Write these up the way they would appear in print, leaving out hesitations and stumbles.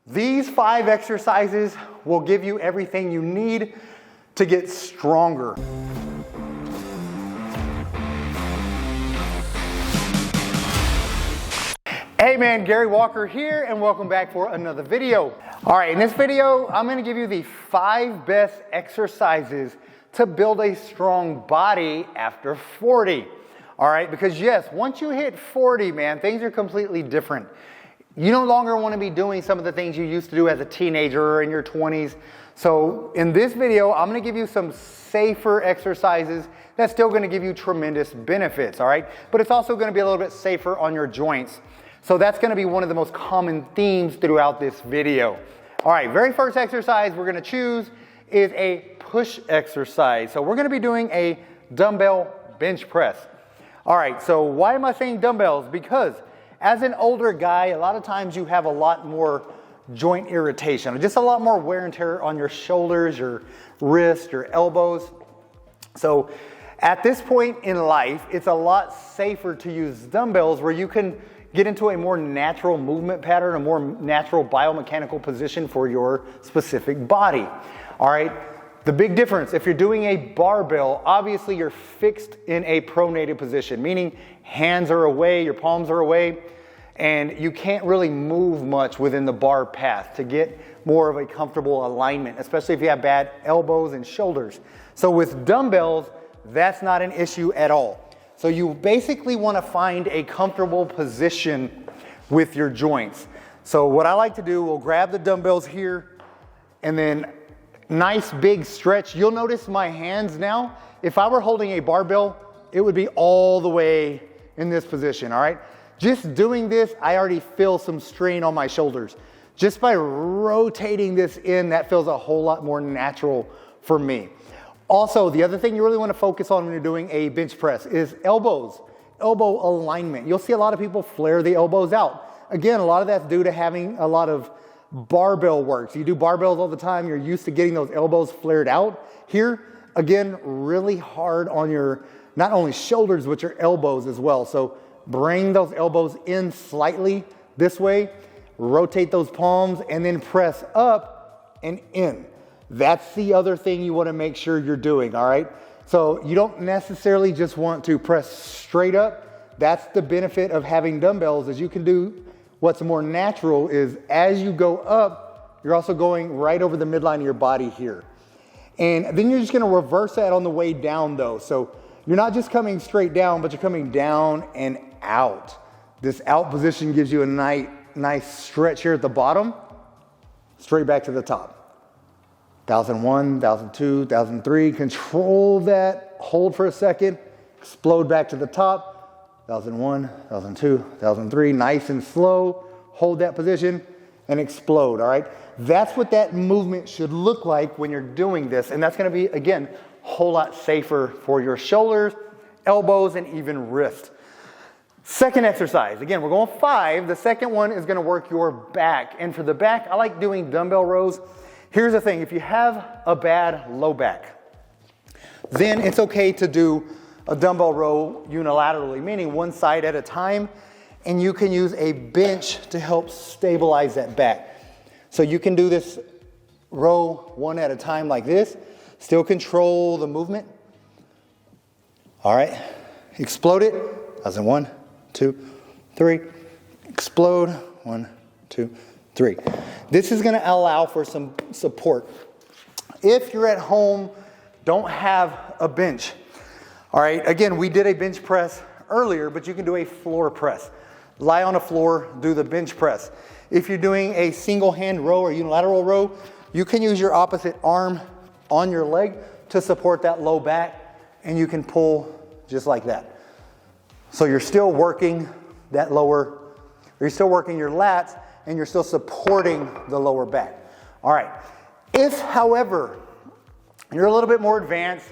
These 5 exercises will give you everything you need to get stronger. Hey man, Gary Walker here, and welcome back for another video. All right, in this video, I'm gonna give you the 5 best exercises to build a strong body after 40. All right, because yes, once you hit 40, man, things are completely different. You no longer want to be doing some of the things you used to do as a teenager or in your 20s. So in this video, I'm going to give you some safer exercises that's still going to give you tremendous benefits, all right? But it's also going to be a little bit safer on your joints. So that's going to be one of the most common themes throughout this video. All right, very first exercise we're going to choose is a push exercise. So we're going to be doing a dumbbell bench press. All right, so why am I saying dumbbells? Because as an older guy, a lot of times you have a lot more joint irritation, just a lot more wear and tear on your shoulders, your wrists, your elbows. So at this point in life, it's a lot safer to use dumbbells where you can get into a more natural movement pattern, a more natural biomechanical position for your specific body. All right. The big difference, if you're doing a barbell, obviously you're fixed in a pronated position, meaning hands are away, your palms are away, and you can't really move much within the bar path to get more of a comfortable alignment, especially if you have bad elbows and shoulders. So with dumbbells, that's not an issue at all. So you basically want to find a comfortable position with your joints. So what I like to do, we'll grab the dumbbells here and then nice big stretch. You'll notice my hands now, if I were holding a barbell, it would be all the way in this position, all right? Just doing this, I already feel some strain on my shoulders. Just by rotating this in, that feels a whole lot more natural for me. Also, the other thing you really want to focus on when you're doing a bench press is elbows, elbow alignment. You'll see a lot of people flare the elbows out. Again, a lot of that's due to having a lot of barbell work. So you do barbells all the time, you're used to getting those elbows flared out. Here, again, really hard on your, not only shoulders, but your elbows as well. So bring those elbows in slightly this way, rotate those palms, and then press up and in. That's the other thing you want to make sure you're doing, all right? So you don't necessarily just want to press straight up. That's the benefit of having dumbbells, is you can do what's more natural is as you go up, you're also going right over the midline of your body here. And then you're just gonna reverse that on the way down though. So you're not just coming straight down, but you're coming down and out. This out position gives you a nice stretch here at the bottom, straight back to the top. 1001, 1002, 1003, control that, hold for a second, explode back to the top. 1001, 1002, 1003, nice and slow, hold that position and explode, all right? That's what that movement should look like when you're doing this, and that's gonna be, again, a whole lot safer for your shoulders, elbows, and even wrist. Second exercise, again, we're going 5. The second one is gonna work your back, and for the back, I like doing dumbbell rows. Here's the thing, if you have a bad low back, then it's okay to do a dumbbell row unilaterally, meaning one side at a time, and you can use a bench to help stabilize that back. So you can do this row one at a time like this, still control the movement. All right, explode it, 1, 2, 3, explode, 1, 2, 3. This is gonna allow for some support. If you're at home, don't have a bench, all right, again, we did a bench press earlier, but you can do a floor press. Lie on the floor, do the bench press. If you're doing a single hand row or unilateral row, you can use your opposite arm on your leg to support that low back, and you can pull just like that. So you're still working that lower, or you're still working your lats, and you're still supporting the lower back. All right, if, however, you're a little bit more advanced,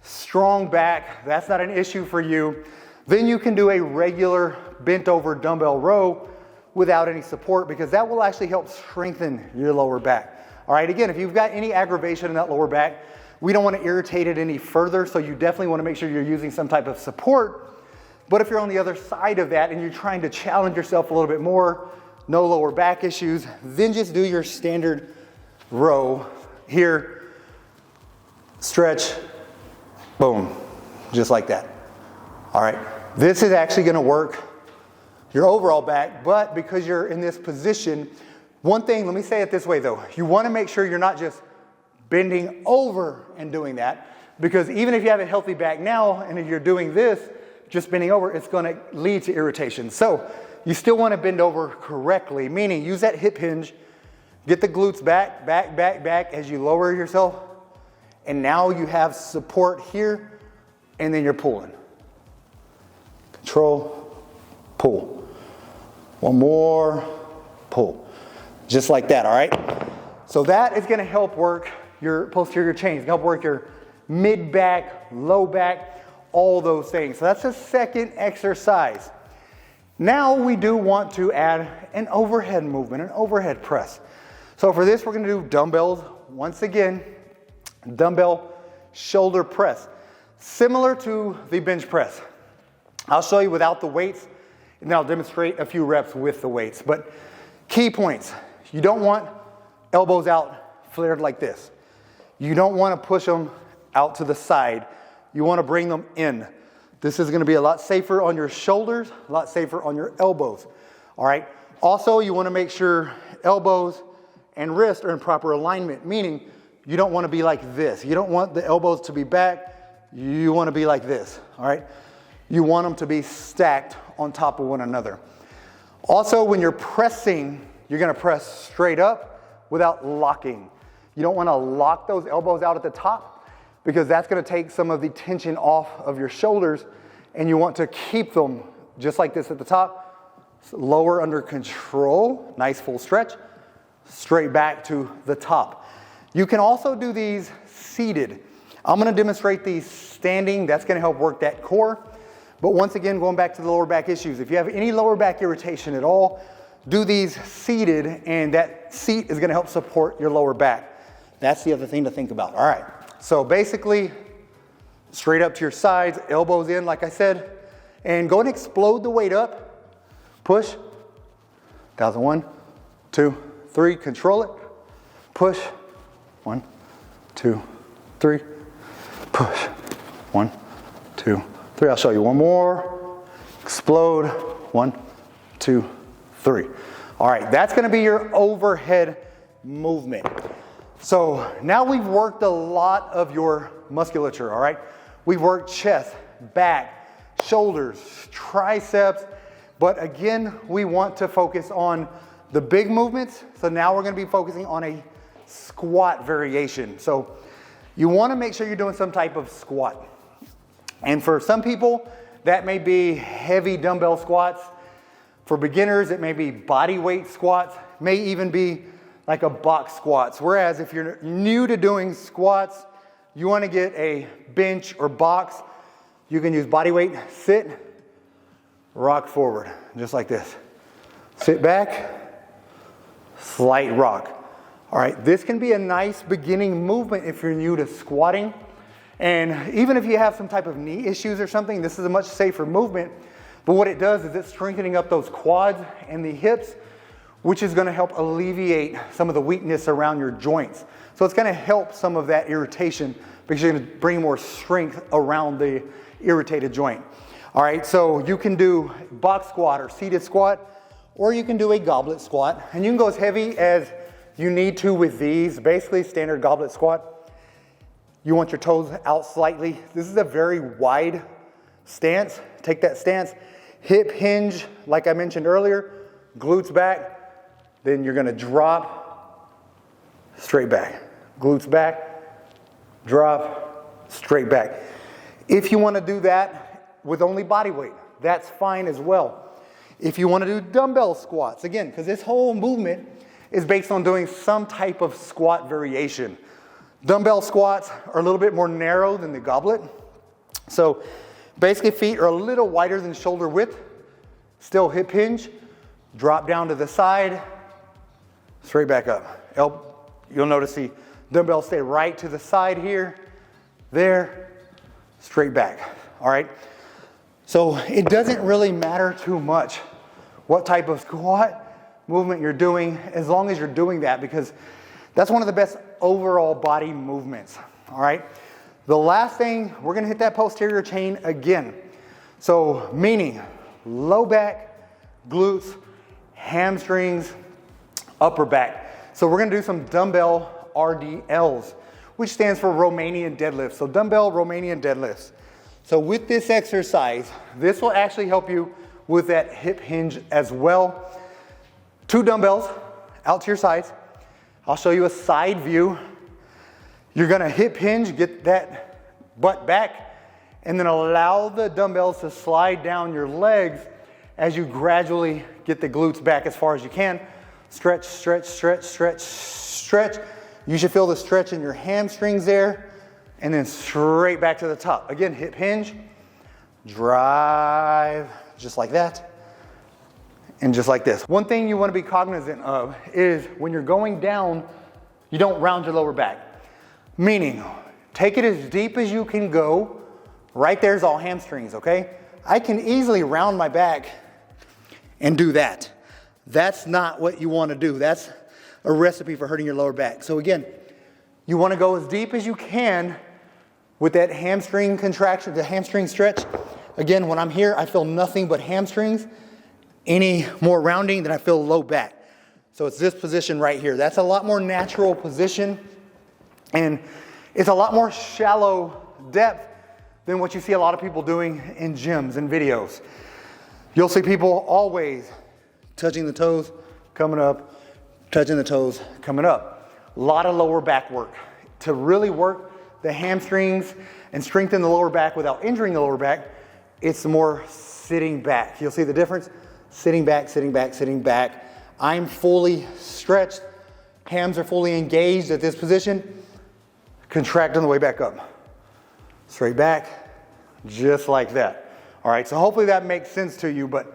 strong back, that's not an issue for you, then you can do a regular bent over dumbbell row without any support, because that will actually help strengthen your lower back. All right, again, if you've got any aggravation in that lower back, we don't want to irritate it any further, so you definitely want to make sure you're using some type of support. But if you're on the other side of that and you're trying to challenge yourself a little bit more, no lower back issues, then just do your standard row here, stretch, boom, just like that. All right, this is actually gonna work your overall back, but because you're in this position, one thing, let me say it this way though, you wanna make sure you're not just bending over and doing that, because even if you have a healthy back now, and if you're doing this, just bending over, it's gonna lead to irritation. So you still wanna bend over correctly, meaning use that hip hinge, get the glutes back, back, back, back as you lower yourself, and now you have support here, and then you're pulling. Control, pull. One more, pull. Just like that, all right? So that is gonna help work your posterior chain. It's gonna help work your mid back, low back, all those things. So that's the second exercise. Now we do want to add an overhead movement, an overhead press. So for this, we're gonna do dumbbells. Once again, dumbbell shoulder press. Similar to the bench press. I'll show you without the weights, and then I'll demonstrate a few reps with the weights. But key points, you don't want elbows out flared like this. You don't want to push them out to the side. You want to bring them in. This is going to be a lot safer on your shoulders, a lot safer on your elbows. All right. Also, you want to make sure elbows and wrists are in proper alignment, meaning you don't want to be like this. You don't want the elbows to be back. You want to be like this. All right. You want them to be stacked on top of one another. Also, when you're pressing, you're going to press straight up without locking. You don't want to lock those elbows out at the top because that's going to take some of the tension off of your shoulders, and you want to keep them just like this at the top, lower under control, nice full stretch, straight back to the top. You can also do these seated. I'm going to demonstrate these standing. That's going to help work that core. But once again, going back to the lower back issues, if you have any lower back irritation at all, do these seated, and that seat is gonna help support your lower back. That's the other thing to think about. All right, so basically, straight up to your sides, elbows in, like I said, and go and explode the weight up. Push, 1,001, 2, 3, control it. Push, 1, 2, 3, push, 1, 2, 3. I'll show you one more. Explode. 1, 2, 3. All right, that's going to be your overhead movement. So now we've worked a lot of your musculature, all right? We've worked chest, back, shoulders, triceps, but again, we want to focus on the big movements. So now we're going to be focusing on a squat variation. So you want to make sure you're doing some type of squat. And for some people, that may be heavy dumbbell squats. For beginners, it may be body weight squats, may even be like a box squats. Whereas if you're new to doing squats, you want to get a bench or box, you can use body weight, sit, rock forward, just like this. Sit back, slight rock. All right, this can be a nice beginning movement if you're new to squatting. And even if you have some type of knee issues or something, this is a much safer movement. But what it does is it's strengthening up those quads and the hips, which is going to help alleviate some of the weakness around your joints. So it's going to help some of that irritation because you're going to bring more strength around the irritated joint. All right, so you can do box squat or seated squat, or you can do a goblet squat. And you can go as heavy as you need to with these, basically standard goblet squat. You want your toes out slightly. This is a very wide stance. Take that stance, hip hinge, like I mentioned earlier, glutes back, then you're gonna drop, straight back. Glutes back, drop, straight back. If you wanna do that with only body weight, that's fine as well. If you wanna do dumbbell squats, again, because this whole movement is based on doing some type of squat variation. Dumbbell squats are a little bit more narrow than the goblet. So basically feet are a little wider than shoulder width. Still hip hinge, drop down to the side, straight back up. You'll notice the dumbbells stay right to the side here, there, straight back. All right. So it doesn't really matter too much what type of squat movement you're doing, as long as you're doing that, because that's one of the best overall body movements, all right? The last thing, we're gonna hit that posterior chain again. So meaning low back, glutes, hamstrings, upper back. So we're gonna do some dumbbell RDLs, which stands for Romanian deadlifts. So dumbbell Romanian deadlifts. So with this exercise, this will actually help you with that hip hinge as well. 2 dumbbells out to your sides. I'll show you a side view. You're gonna hip hinge, get that butt back, and then allow the dumbbells to slide down your legs as you gradually get the glutes back as far as you can. Stretch, stretch, stretch, stretch, stretch. You should feel the stretch in your hamstrings there, and then straight back to the top. Again, hip hinge, drive, just like that, and just like this. One thing you want to be cognizant of is when you're going down, you don't round your lower back. Meaning, take it as deep as you can go. Right there's all hamstrings, okay? I can easily round my back and do that. That's not what you want to do. That's a recipe for hurting your lower back. So again, you want to go as deep as you can with that hamstring contraction, the hamstring stretch. Again, when I'm here, I feel nothing but hamstrings. Any more rounding, then I feel low back. So it's this position right here. That's a lot more natural position, and it's a lot more shallow depth than what you see a lot of people doing in gyms and videos. You'll see people always touching the toes, coming up, touching the toes, coming up. A lot of lower back work. To really work the hamstrings and strengthen the lower back without injuring the lower back, it's more sitting back. You'll see the difference. Sitting back, sitting back, sitting back. I'm fully stretched. Hams are fully engaged at this position. Contract on the way back up. Straight back, just like that. All right, so hopefully that makes sense to you, but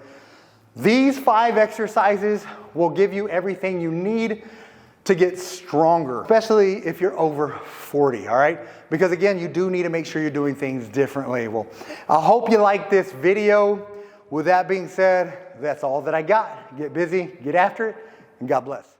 these 5 exercises will give you everything you need to get stronger, especially if you're over 40, all right? Because again, you do need to make sure you're doing things differently. Well, I hope you like this video. With that being said, that's all that I got. Get busy, get after it, and God bless.